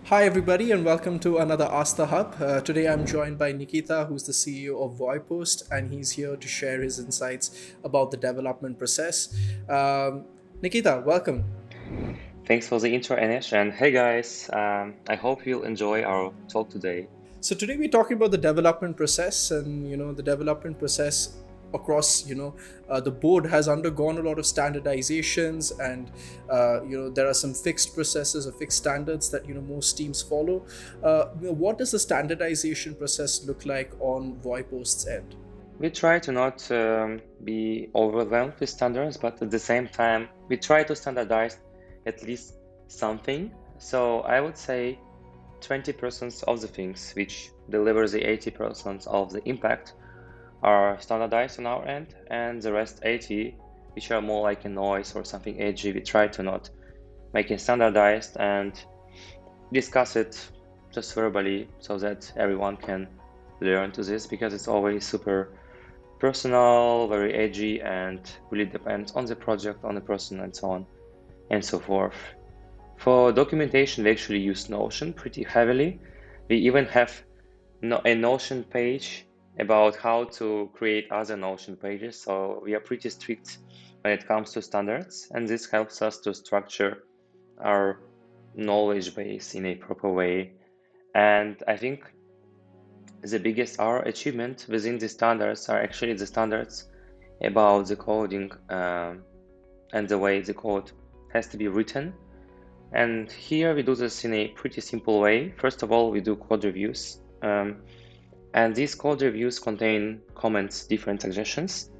Hi, everybody, and welcome to another Ask the Hub. Today I'm joined by Nikita, who's the CEO of Voypost, and he's here to share his insights about the development process. Nikita, welcome. Thanks for the intro, Anish, and hey guys, I hope you'll enjoy our talk today. So today we're talking about the development process, and the development process across the board has undergone a lot of standardizations, and there are some fixed processes or fixed standards that most teams follow. What does the standardization process look like on Voipost's end? We try to not be overwhelmed with standards, but at the same time, we try to standardize at least something. So I would say 20% of the things which delivers the 80% of the impact are standardized on our end, and the rest 80, which are more like a noise or something edgy, we try to not make it standardized and discuss it just verbally so that everyone can learn to this, because it's always super personal, very edgy, and really depends on the project, on the person, and so on and so forth. For documentation, we actually use Notion pretty heavily. We even have a Notion page about how to create other Notion pages. So we are pretty strict when it comes to standards, and this helps us to structure our knowledge base in a proper way. And I think the biggest our achievement within the standards are actually the standards about the coding and the way the code has to be written. And here we do this in a pretty simple way. First of all, we do code reviews. And these code reviews contain comments, different suggestions.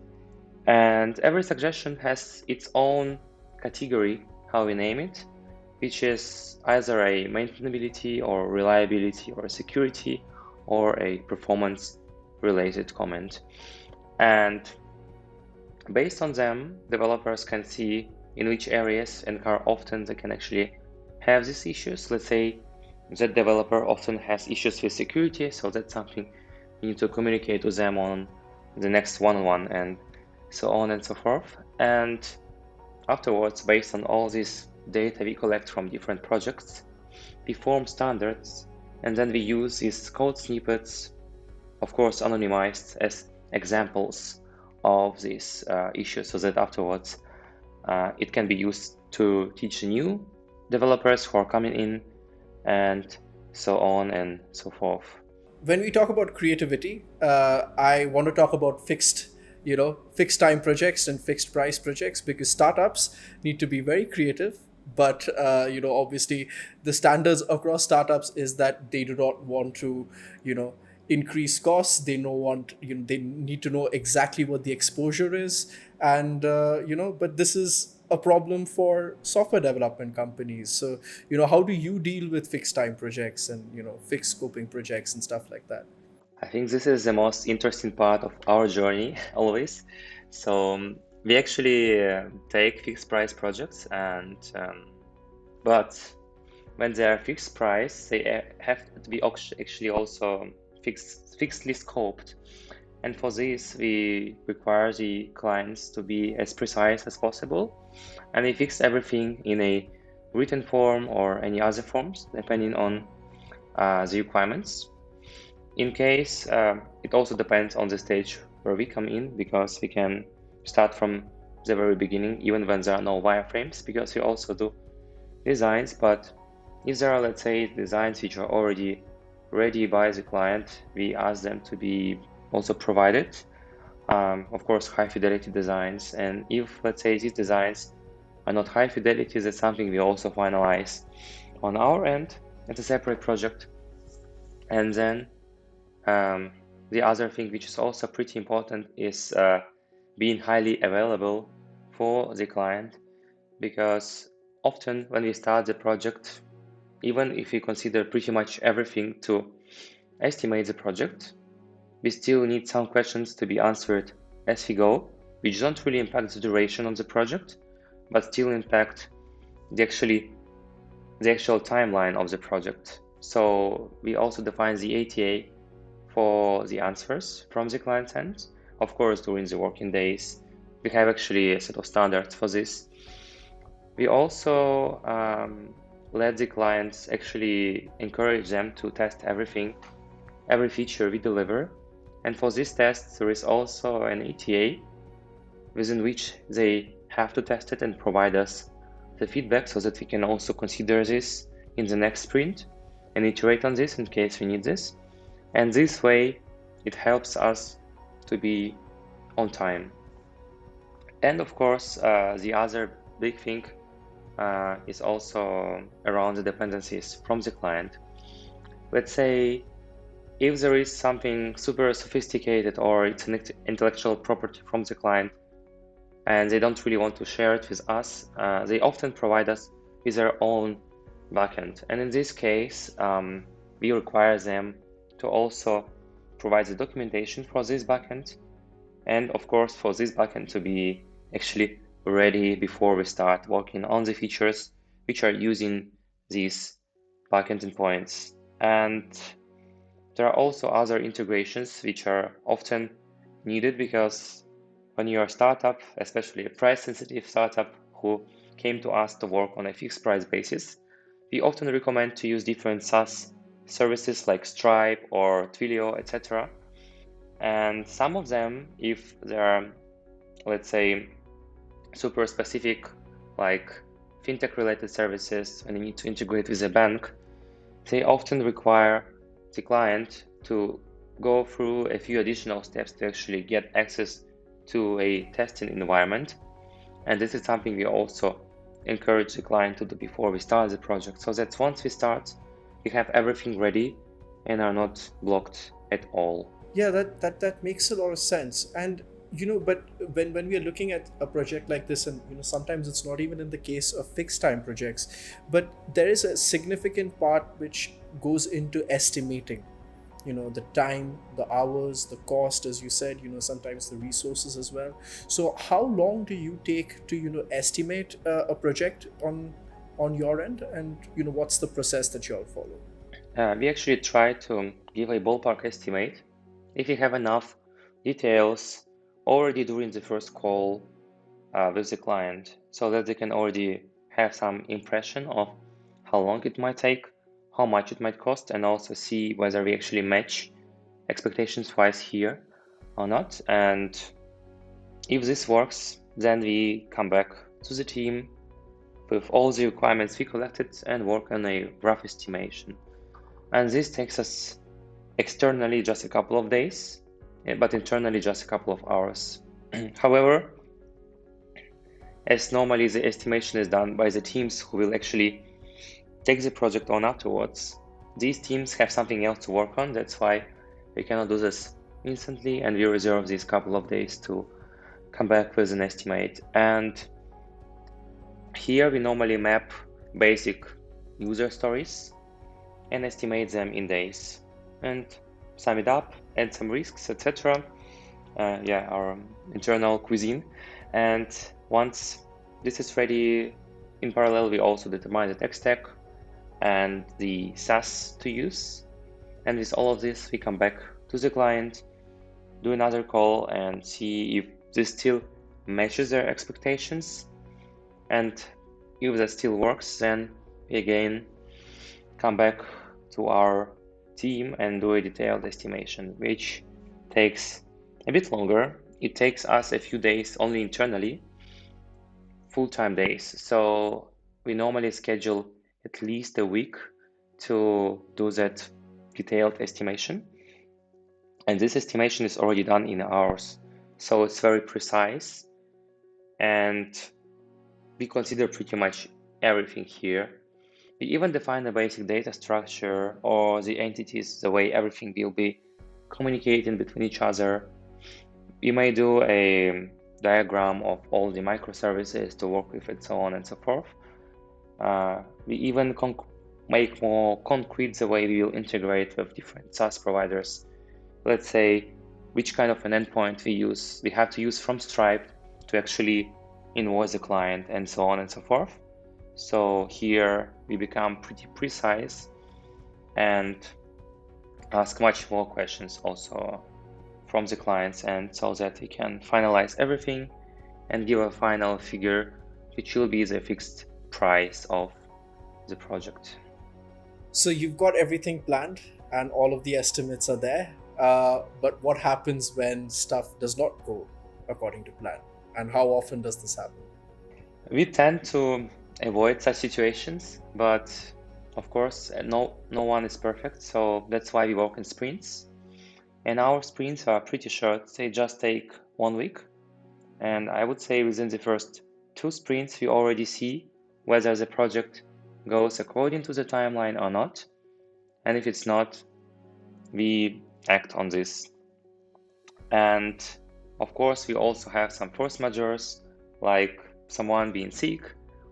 And every suggestion has its own category, how we name it, which is either a maintainability or reliability or security or a performance related comment. And based on them, developers can see in which areas and how often they can actually have these issues. Let's say that developer often has issues with security, so that's something you need to communicate to them on the next one-on-one, and so on and so forth. And afterwards, based on all this data we collect from different projects, we form standards, and then we use these code snippets, of course anonymized, as examples of these issues, so that afterwards it can be used to teach new developers who are coming in, and so on and so forth. When we talk about creativity, I want to talk about fixed time projects and fixed price projects, because startups need to be very creative. But obviously, the standards across startups is that they do not want to increase costs. They know want they need to know exactly what the exposure is, and but this is a problem for software development companies. So how do you deal with fixed time projects and fixed scoping projects and stuff like that? I think this is the most interesting part of our journey always. So we actually take fixed price projects, and but when they are fixed price, they have to be actually also fixedly scoped. And for this, we require the clients to be as precise as possible, and we fix everything in a written form or any other forms, depending on the requirements. In case, it also depends on the stage where we come in, because we can start from the very beginning, even when there are no wireframes, because we also do designs. But if there are, let's say, designs which are already ready by the client, we ask them to be also provided, of course, high fidelity designs. And if, let's say, these designs are not high fidelity, that's something we also finalize on our end as a separate project. And then the other thing which is also pretty important is being highly available for the client, because often when we start the project, even if we consider pretty much everything to estimate the project, we still need some questions to be answered as we go, which don't really impact the duration of the project, but still impact the actual timeline of the project. So we also define the ATA for the answers from the client's end. Of course, during the working days, we have actually a set of standards for this. We also let the clients actually encourage them to test everything, every feature we deliver. And for this test, there is also an ETA within which they have to test it and provide us the feedback so that we can also consider this in the next sprint and iterate on this in case we need this. And this way, it helps us to be on time. And of course, the other big thing is also around the dependencies from the client. Let's say if there is something super sophisticated or it's an intellectual property from the client and they don't really want to share it with us, they often provide us with their own backend. And in this case, we require them to also provide the documentation for this backend. And of course, for this backend to be actually ready before we start working on the features which are using these backend endpoints. And there are also other integrations which are often needed because when you are a startup, especially a price-sensitive startup who came to us to work on a fixed price basis, we often recommend to use different SaaS services like Stripe or Twilio, etc. And some of them, if they are, let's say, super specific, like fintech related services, and you need to integrate with a bank, they often require the client to go through a few additional steps to actually get access to a testing environment. And this is something we also encourage the client to do before we start the project, so that once we start, we have everything ready and are not blocked at all. Yeah, that makes a lot of sense. And but when we are looking at a project like this, and sometimes it's not even in the case of fixed time projects, but there is a significant part which goes into estimating, the time, the hours, the cost, as you said, sometimes the resources as well. So how long do you take to estimate a project on your end, and what's the process that you all follow? We actually try to give a ballpark estimate if you have enough details already during the first call with the client, so that they can already have some impression of how long it might take, how much it might cost, and also see whether we actually match expectations wise here or not. And if this works, then we come back to the team with all the requirements we collected and work on a rough estimation. And this takes us externally just a couple of days, but internally just a couple of hours. However, as normally the estimation is done by the teams who will actually take the project on afterwards, these teams have something else to work on. That's why we cannot do this instantly, and we reserve these couple of days to come back with an estimate. And here we normally map basic user stories and estimate them in days and sum it up, add some risks, etc. Our internal cuisine. And once this is ready, in parallel, we also determine the tech stack and the SaaS to use. And with all of this, we come back to the client, do another call, and see if this still matches their expectations. And if that still works, then we again come back to our team and do a detailed estimation, which takes a bit longer. It takes us a few days only internally, full-time days. So we normally schedule at least a week to do that detailed estimation. And this estimation is already done in hours. So it's very precise. And we consider pretty much everything here. We even define the basic data structure or the entities, the way everything will be communicating between each other. We may do a diagram of all the microservices to work with and so on and so forth. We even make more concrete the way we will integrate with different SaaS providers. Let's say which kind of an endpoint we have to use from Stripe to actually invoice the client and so on and so forth. So here we become pretty precise and ask much more questions also from the clients, and so that we can finalize everything and give a final figure which will be the fixed price of the project. So you've got everything planned and all of the estimates are there. But what happens when stuff does not go according to plan? And how often does this happen? We tend to avoid such situations, but of course, no one is perfect, so that's why we work in sprints. And our sprints are pretty short, they just take 1 week. And I would say within the first 2 sprints, we already see whether the project goes according to the timeline or not. And if it's not, we act on this. And of course, we also have some force majeures, like someone being sick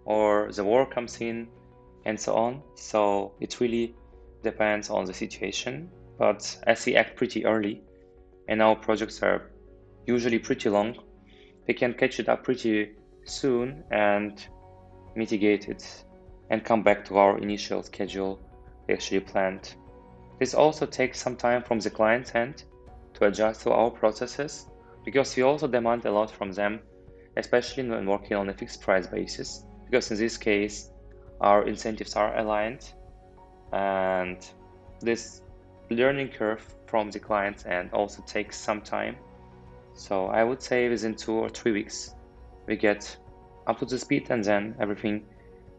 or the war comes in and so on. So it really depends on the situation. But as we act pretty early and our projects are usually pretty long, we can catch it up pretty soon and mitigate it and come back to our initial schedule we actually planned. This also takes some time from the client's end to adjust to our processes, because we also demand a lot from them, especially when working on a fixed price basis, because in this case our incentives are aligned, and this learning curve from the client's end also takes some time. So I would say within 2 or 3 weeks we get up to the speed, and then everything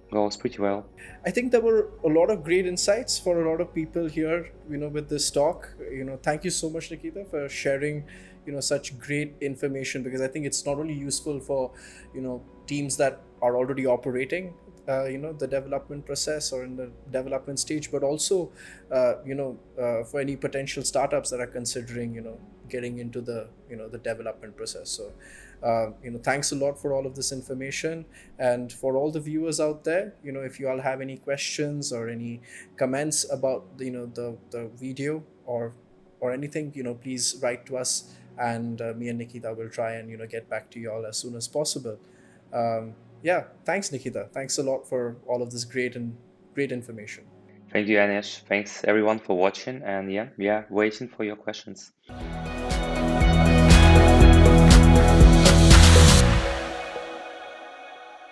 goes pretty well. I think there were a lot of great insights for a lot of people here, with this talk. Thank you so much, Nikita, for sharing, such great information, because I think it's not only useful for, teams that are already operating, the development process or in the development stage, but also, for any potential startups that are considering, getting into the development process. So, thanks a lot for all of this information. And for all the viewers out there, if you all have any questions or any comments about the video or anything, please write to us, and me and Nikita will try and get back to you all as soon as possible. Yeah, thanks, Nikita. Thanks a lot for all of this great information. Thank you, Anish. Thanks everyone for watching, and yeah, we are waiting for your questions.